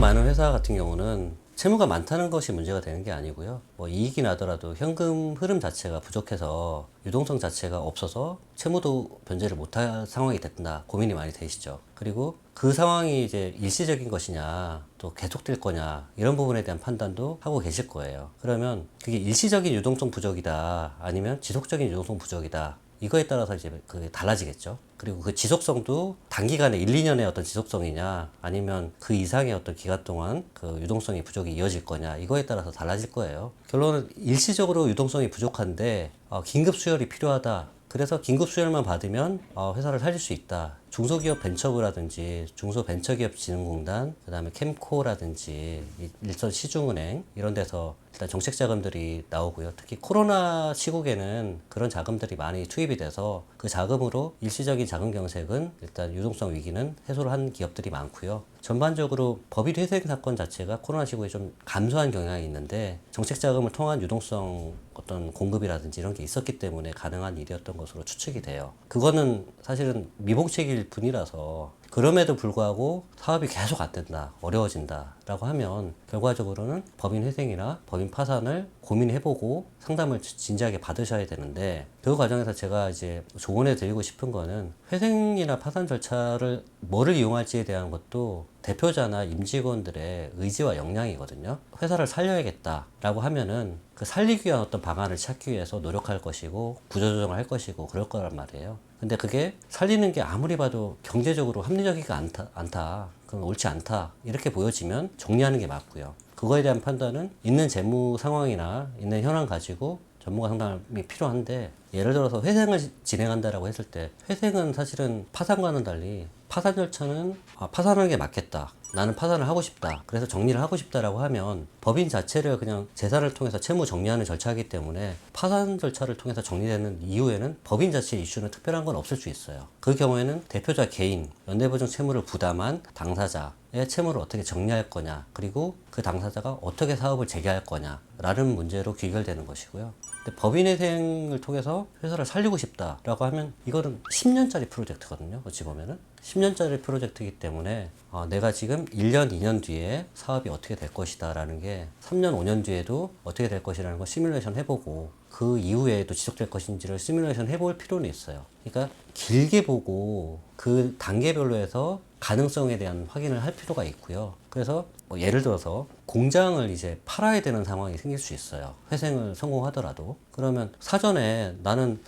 많은 회사 같은 경우는 채무가 많다는 것이 문제가 되는 게 아니고요. 뭐 이익이 나더라도 현금 흐름 자체가 부족해서 유동성 자체가 없어서 채무도 변제를 못할 상황이 됐다. 고민이 많이 되시죠. 그리고 그 상황이 이제 일시적인 것이냐, 또 계속될 거냐, 이런 부분에 대한 판단도 하고 계실 거예요. 그러면 그게 일시적인 유동성 부족이다, 아니면 지속적인 유동성 부족이다. 이거에 따라서 이제 그게 달라지겠죠. 그리고 그 지속성도 단기간에 1, 2년의 어떤 지속성이냐, 아니면 그 이상의 어떤 기간 동안 그 유동성이 부족이 이어질 거냐, 이거에 따라서 달라질 거예요. 결론은 일시적으로 유동성이 부족한데 긴급 수혈이 필요하다. 그래서 긴급 수혈만 받으면 회사를 살릴 수 있다. 중소기업 벤처부라든지 중소벤처기업진흥공단, 그 다음에 캠코라든지 일선 시중은행 이런 데서 일단 정책 자금들이 나오고요. 특히 코로나 시국에는 그런 자금들이 많이 투입이 돼서 그 자금으로 일시적인 자금 경색은 일단 유동성 위기는 해소를 한 기업들이 많고요. 전반적으로 법인 회생 사건 자체가 코로나 시국에 좀 감소한 경향이 있는데 정책 자금을 통한 유동성 어떤 공급이라든지 이런 게 있었기 때문에 가능한 일이었던 것으로 추측이 돼요. 그거는 사실은 미봉책일 뿐이라서 그럼에도 불구하고 사업이 계속 안 된다, 어려워진다 라고 하면 결과적으로는 법인 회생이나 법인 파산을 고민해보고 상담을 진지하게 받으셔야 되는데, 그 과정에서 제가 이제 조언해 드리고 싶은 거는 회생이나 파산 절차를 뭐를 이용할지에 대한 것도 대표자나 임직원들의 의지와 역량이거든요. 회사를 살려야겠다 라고 하면은 그 살리기 위한 어떤 방안을 찾기 위해서 노력할 것이고 구조조정을 할 것이고 그럴 거란 말이에요. 근데 그게 살리는 게 아무리 봐도 경제적으로 합리적이가 않다. 그건 옳지 않다. 이렇게 보여지면 정리하는 게 맞고요. 그거에 대한 판단은 있는 재무 상황이나 있는 현황 가지고 전문가 상담이 필요한데, 예를 들어서 회생을 진행한다라고 했을 때 회생은 사실은 파산과는 달리 파산 절차는 파산하는 게 맞겠다. 나는 파산을 하고 싶다. 그래서 정리를 하고 싶다라고 하면 법인 자체를 그냥 제사를 통해서 채무 정리하는 절차이기 때문에 파산 절차를 통해서 정리되는 이후에는 법인 자체의 이슈는 특별한 건 없을 수 있어요. 그 경우에는 대표자 개인, 연대보증 채무를 부담한 당사자의 채무를 어떻게 정리할 거냐, 그리고 그 당사자가 어떻게 사업을 재개할 거냐 라는 문제로 귀결되는 것이고요. 근데 법인회생을 통해서 회사를 살리고 싶다라고 하면 이거는 10년짜리 프로젝트거든요. 어찌 보면은 10년짜리 프로젝트이기 때문에 내가 지금 1년, 2년 뒤에 사업이 어떻게 될 것이다 라는 게 3년, 5년 뒤에도 어떻게 될 것이라는 걸 시뮬레이션 해보고 그 이후에도 지속될 것인지를 시뮬레이션 해볼 필요는 있어요. 그러니까 길게 보고 그 단계별로 해서 가능성에 대한 확인을 할 필요가 있고요. 그래서 예를 들어서 공장을 이제 팔아야 되는 상황이 생길 수 있어요. 회생을 성공하더라도. 그러면 사전에 나는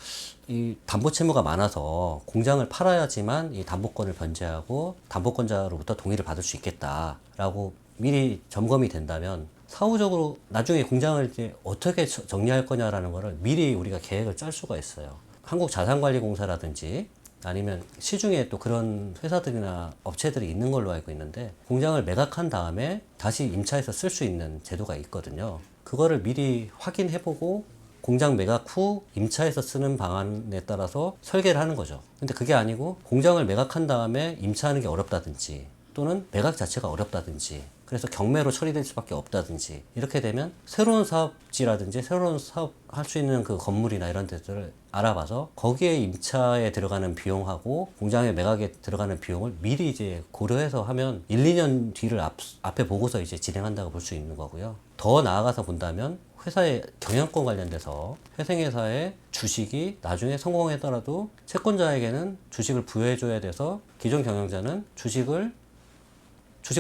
이 담보 채무가 많아서 공장을 팔아야지만 이 담보권을 변제하고 담보권자로부터 동의를 받을 수 있겠다라고 미리 점검이 된다면, 사후적으로 나중에 공장을 이제 어떻게 정리할 거냐라는 거를 미리 우리가 계획을 짤 수가 있어요. 한국자산관리공사라든지 아니면 시중에 또 그런 회사들이나 업체들이 있는 걸로 알고 있는데, 공장을 매각한 다음에 다시 임차해서 쓸 수 있는 제도가 있거든요. 그거를 미리 확인해보고 공장 매각 후 임차해서 쓰는 방안에 따라서 설계를 하는 거죠. 근데 그게 아니고 공장을 매각한 다음에 임차하는 게 어렵다든지, 또는 매각 자체가 어렵다든지, 그래서 경매로 처리될 수밖에 없다든지, 이렇게 되면 새로운 사업지라든지 새로운 사업 할 수 있는 그 건물이나 이런 데들을 알아봐서 거기에 임차에 들어가는 비용하고 공장에 매각에 들어가는 비용을 미리 이제 고려해서 하면 1, 2년 뒤를 앞에 보고서 이제 진행한다고 볼 수 있는 거고요. 더 나아가서 본다면 회사의 경영권 관련돼서 회생회사의 주식이 나중에 성공했더라도 채권자에게는 주식을 부여해줘야 돼서 기존 경영자는 주식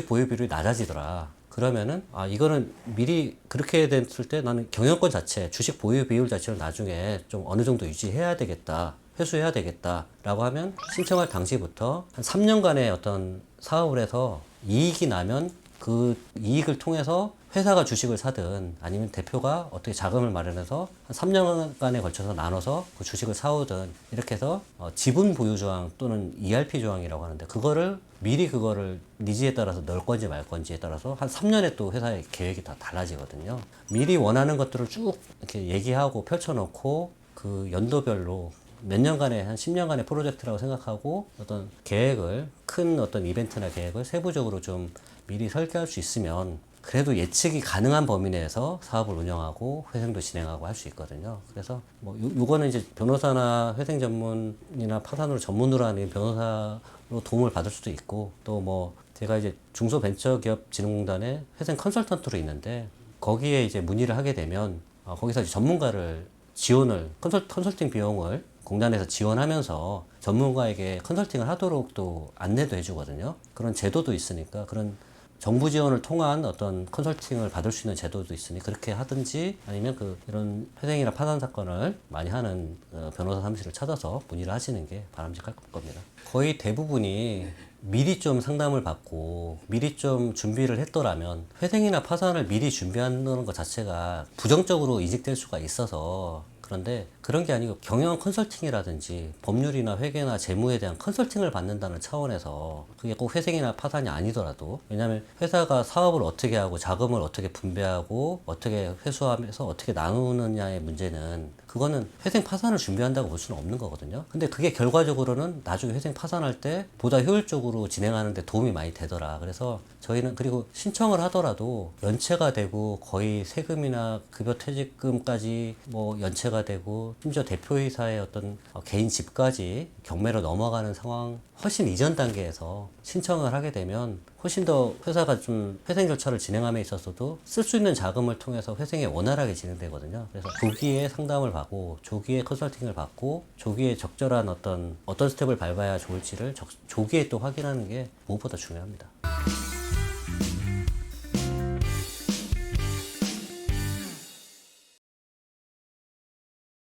보유 비율이 낮아지더라. 그러면은 이거는 미리 그렇게 됐을 때 나는 경영권 자체, 주식 보유 비율 자체를 나중에 좀 어느 정도 유지해야 되겠다, 회수해야 되겠다 라고 하면 신청할 당시부터 한 3년간의 어떤 사업을 해서 이익이 나면 그 이익을 통해서 회사가 주식을 사든 아니면 대표가 어떻게 자금을 마련해서 한 3년간에 걸쳐서 나눠서 그 주식을 사오든, 이렇게 해서 지분 보유 조항 또는 ERP 조항이라고 하는데, 그거를 미리 그거를 니즈에 따라서 넣을 건지 말 건지에 따라서 한 3년에 또 회사의 계획이 다 달라지거든요. 미리 원하는 것들을 쭉 이렇게 얘기하고 펼쳐놓고 그 연도별로 몇 년간의 한 10년간의 프로젝트라고 생각하고 어떤 계획을, 큰 어떤 이벤트나 계획을 세부적으로 좀 미리 설계할 수 있으면 그래도 예측이 가능한 범위 내에서 사업을 운영하고 회생도 진행하고 할 수 있거든요. 그래서 뭐 요거는 이제 변호사나 회생 전문이나 파산으로 전문으로 하는 변호사로 도움을 받을 수도 있고, 또 뭐 제가 이제 중소벤처기업진흥공단의 회생 컨설턴트로 있는데 거기에 이제 문의를 하게 되면 거기서 이제 전문가를 지원을 컨설팅 비용을 공단에서 지원하면서 전문가에게 컨설팅을 하도록 또 안내도 해주거든요. 그런 제도도 있으니까 그런 정부 지원을 통한 어떤 컨설팅을 받을 수 있는 제도도 있으니 그렇게 하든지 아니면 이런 회생이나 파산 사건을 많이 하는 변호사 사무실을 찾아서 문의를 하시는 게 바람직할 겁니다. 거의 대부분이 미리 좀 상담을 받고 미리 좀 준비를 했더라면 회생이나 파산을 미리 준비하는 것 자체가 부정적으로 인식될 수가 있어서 그런데 그런 게 아니고 경영 컨설팅이라든지 법률이나 회계나 재무에 대한 컨설팅을 받는다는 차원에서 그게 꼭 회생이나 파산이 아니더라도 왜냐하면 회사가 사업을 어떻게 하고 자금을 어떻게 분배하고 어떻게 회수하면서 어떻게 나누느냐의 문제는 그거는 회생 파산을 준비한다고 볼 수는 없는 거거든요. 근데 그게 결과적으로는 나중에 회생 파산할 때 보다 효율적으로 진행하는 데 도움이 많이 되더라. 그래서 저희는 그리고 신청을 하더라도 연체가 되고 거의 세금이나 급여 퇴직금까지 뭐 연체가 되고 심지어 대표이사의 어떤 개인 집까지 경매로 넘어가는 상황 훨씬 이전 단계에서 신청을 하게 되면 훨씬 더 회사가 좀 회생 절차를 진행함에 있어서도 쓸 수 있는 자금을 통해서 회생이 원활하게 진행되거든요. 그래서 조기에 상담을 받고 조기에 컨설팅을 받고 조기에 적절한 어떤 스텝을 밟아야 좋을지를 조기에 또 확인하는 게 무엇보다 중요합니다.